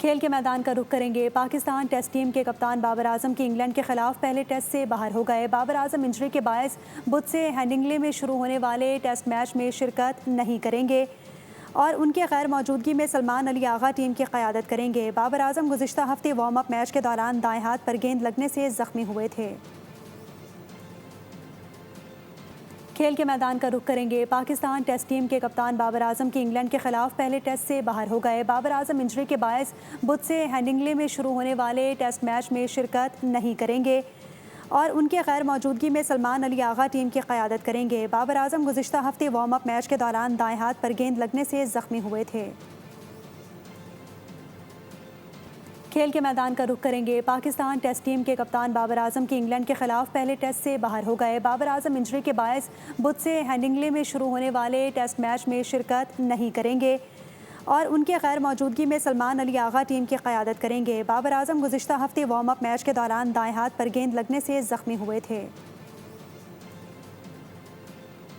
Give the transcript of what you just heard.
खेल के मैदान का रुख करेंगे। पाकिस्तान टेस्ट टीम के कप्तान बाबर आजम की इंग्लैंड के खिलाफ पहले टेस्ट से बाहर हो गए। बाबर आजम इंजरी के बायस बुध से हेडिंग्ले में शुरू होने वाले टेस्ट मैच में शिरकत नहीं करेंगे और उनके गैर मौजूदगी में सलमान अली आगा टीम की क़यादत करेंगे। बाबर आजम गुज़िश्ता हफ्ते वार्म अप मैच के दौरान दाएं हाथ पर गेंद लगने से ज़ख्मी हुए थे। खेल के मैदान का रुख करेंगे। पाकिस्तान टेस्ट टीम के कप्तान बाबर आजम की इंग्लैंड के खिलाफ पहले टेस्ट से बाहर हो गए। बाबर आजम इंजरी के बायस बुध से हेडिंग्ले में शुरू होने वाले टेस्ट मैच में शिरकत नहीं करेंगे और उनके गैर मौजूदगी में सलमान अली आगा टीम की क़यादत करेंगे। बाबर आजम गुज़िश्ता हफ्ते वार्म अप मैच के दौरान दाएं हाथ पर गेंद लगने से ज़ख्मी हुए थे। खेल के मैदान का रुख करेंगे। पाकिस्तान टेस्ट टीम के कप्तान बाबर आजम की इंग्लैंड के खिलाफ पहले टेस्ट से बाहर हो गए। बाबर आजम इंजरी के बायस बुध से हेडिंग्ले में शुरू होने वाले टेस्ट मैच में शिरकत नहीं करेंगे और उनके गैर मौजूदगी में सलमान अली आगा टीम की क़यादत करेंगे। बाबर आजम गुज़िश्ता हफ्ते वार्म अप मैच के दौरान दाएं हाथ पर गेंद लगने से ज़ख्मी हुए थे।